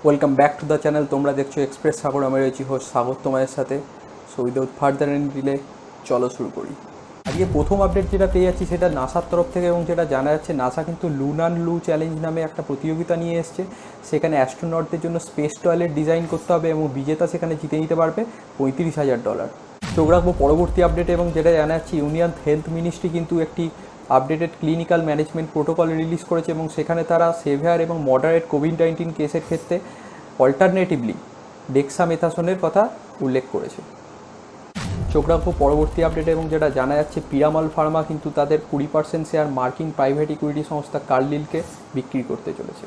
Welcome back to the channel. তোমরা দেখছো express সাগর, আমি রয়েছি হোস্ট সাগর তোমাদের সাথে। So without further any delay চলো শুরু করি। আজকে প্রথম আপডেট যেটা পেয়ে যাচ্ছি সেটা নাসার তরফ থেকে, এবং যেটা জানা যাচ্ছে নাসা কিন্তু লুনার লু চ্যালেঞ্জ নামে একটা প্রতিযোগিতা নিয়ে এসছে। সেখানে অ্যাস্ট্রোনটদের জন্য স্পেস টয়লেট ডিজাইন করতে হবে এবং বিজেতা সেখানে জিতে নিতে পারবে $35,000। চোখ রাখবো পরবর্তী আপডেটে, এবং যেটা জানা যাচ্ছে ইউনিয়ন হেলথ মিনিস্ট্রি কিন্তু একটি updated clinical management protocol release করেছে, এবং সেখানে তারা সেভিয়ার এবং মডারেট কোভিড-19 কেসের ক্ষেত্রে অল্টারনেটিভলি ডেক্সামেথাসোনের কথা উল্লেখ করেছে। চোখ রাখবো পরবর্তী আপডেটে, এবং যেটা জানা যাচ্ছে পিরামল ফার্মা কিন্তু তাদের 20% শেয়ার মার্কিন প্রাইভেট ইকুইটি সংস্থা কার্লিলকে বিক্রি করতে চলেছে।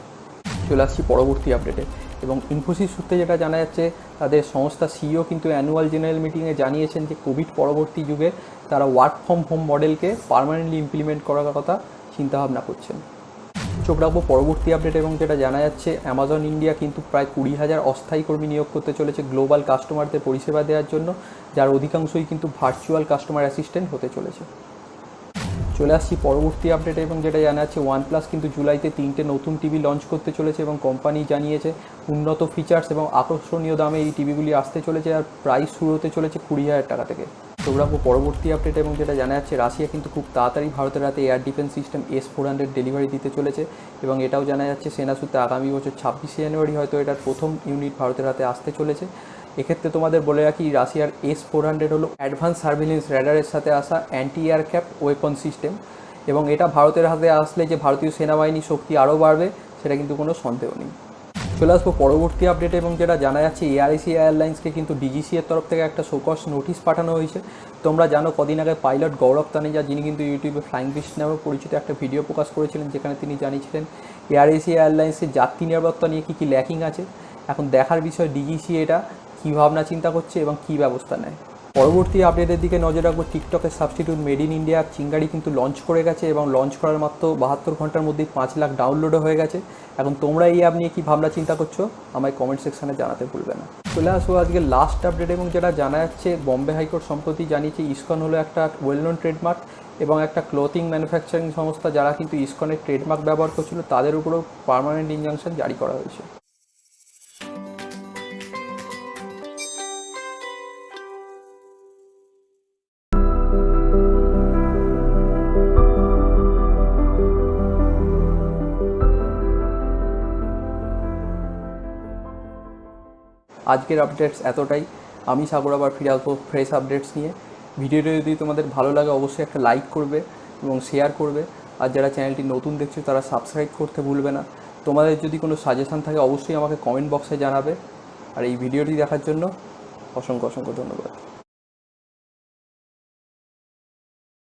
চলে আসছি পরবর্তী আপডেটে, এবং ইনফোসিস সূত্রে যেটা জানা যাচ্ছে তাদের সংস্থা সিইও কিন্তু অ্যানুয়াল জেনারেল মিটিংয়ে জানিয়েছেন যে কোভিড পরবর্তী যুগে তারা ওয়ার্ক ফ্রম হোম মডেলকে পার্মানেন্টলি ইমপ্লিমেন্ট করার কথা চিন্তাভাবনা করছেন। চোখ রাখবো পরবর্তী আপডেট, এবং যেটা জানা যাচ্ছে অ্যামাজন ইন্ডিয়া কিন্তু প্রায় 20,000 অস্থায়ী কর্মী নিয়োগ করতে চলেছে গ্লোবাল কাস্টমারদের পরিষেবা দেওয়ার জন্য, যার অধিকাংশই কিন্তু ভার্চুয়াল কাস্টমার অ্যাসিস্ট্যান্ট হতে চলেছে। চলে আসছি পরবর্তী আপডেটে, এবং যেটা জানা যাচ্ছে ওয়ানপ্লাস কিন্তু জুলাইতে 3টে নতুন টিভি লঞ্চ করতে চলেছে, এবং কোম্পানি জানিয়েছে উন্নত ফিচার্স এবং আকর্ষণীয় দামে এই টিভিগুলি আসতে চলেছে, আর প্রাইস শুরু হতে চলেছে 20,000 টাকা থেকে। চোখ রাখবো পরবর্তী আপডেট, এবং যেটা জানা যাচ্ছে রাশিয়া কিন্তু খুব তাড়াতাড়ি ভারতের হাতে air defence system S-400 delivery দিতে চলেছে, এবং এটাও জানা যাচ্ছে সেনা সূত্রে আগামী বছর 26শে জানুয়ারি হয়তো এটার প্রথম ইউনিট ভারতের হাতে আসতে চলেছে। এক্ষেত্রে তোমাদের বলে রাখি রাশিয়ার S-400 হলো অ্যাডভান্স সার্ভিলেন্স র্যাডারের সাথে আসা অ্যান্টি এয়ারক্রাফট ওয়েপন সিস্টেম, এবং এটা ভারতের হাতে আসলে যে ভারতীয় সেনাবাহিনীর শক্তি আরও বাড়বে সেটা কিন্তু কোনো সন্দেহ নেই। চলে আসবো পরবর্তী আপডেটে, এবং যেটা জানা যাচ্ছে এয়ার এশিয়া এয়ারলাইন্সকে কিন্তু ডিজিসি এর তরফ থেকে একটা শোকজ নোটিশ পাঠানো হয়েছে। তোমরা জানো কদিন আগে পাইলট গৌরব তানেজা, যিনি কিন্তু ইউটিউবে ফ্লাইং বিস্ট নামে পরিচিত, একটা ভিডিও প্রকাশ করেছিলেন যেখানে তিনি জানিয়েছিলেন এয়ার এশিয়া এয়ারলাইন্সের যাত্রী নিরাপত্তা নিয়ে কী ল্যাকিং আছে। এখন দেখার বিষয় ডিজিসি এটা কী ভাবনা চিন্তা করছে এবং কী ব্যবস্থা নেয়। পরবর্তী আপডেটের দিকে নজর রাখবো। টিকটকের সাবস্টিটিউট মেড ইন ইন্ডিয়া চিঙ্গারি কিন্তু লঞ্চ করে গেছে, এবং লঞ্চ করার মাত্র 72 ঘন্টার মধ্যেই 5 লাখ ডাউনলোডও হয়ে গেছে। এখন তোমরা এই অ্যাপ নিয়ে কী ভাবনা চিন্তা করছো আমায় কমেন্ট সেকশানে জানাতে ভুলবে না। চলে আসবো আজকে লাস্ট আপডেট, এবং যেটা জানা যাচ্ছে বম্বে হাইকোর্ট সম্প্রতি জানিয়েছে ইসকন হলো একটা ওয়েল নোন ট্রেডমার্ক এবং একটা ক্লোথিং ম্যানুফ্যাকচারিং সংস্থা, যারা কিন্তু ইসকনের ট্রেডমার্ক ব্যবহার করছিল তাদের উপরেও পার্মানেন্ট ইনজাংশন জারি করা হয়েছে। আজকের আপডেটস এতটাই। আমি সাগর আবার ফিরে আসবো ফ্রেশ আপডেটস নিয়ে। ভিডিওটা যদি তোমাদের ভালো লাগে অবশ্যই একটা লাইক করবে এবং শেয়ার করবে, আর যারা চ্যানেলটি নতুন দেখছো তারা সাবস্ক্রাইব করতে ভুলবে না। তোমাদের যদি কোনো সাজেশান থাকে অবশ্যই আমাকে কমেন্ট বক্সে জানাবে। আর এই ভিডিওটি দেখার জন্য অসংখ্য ধন্যবাদ।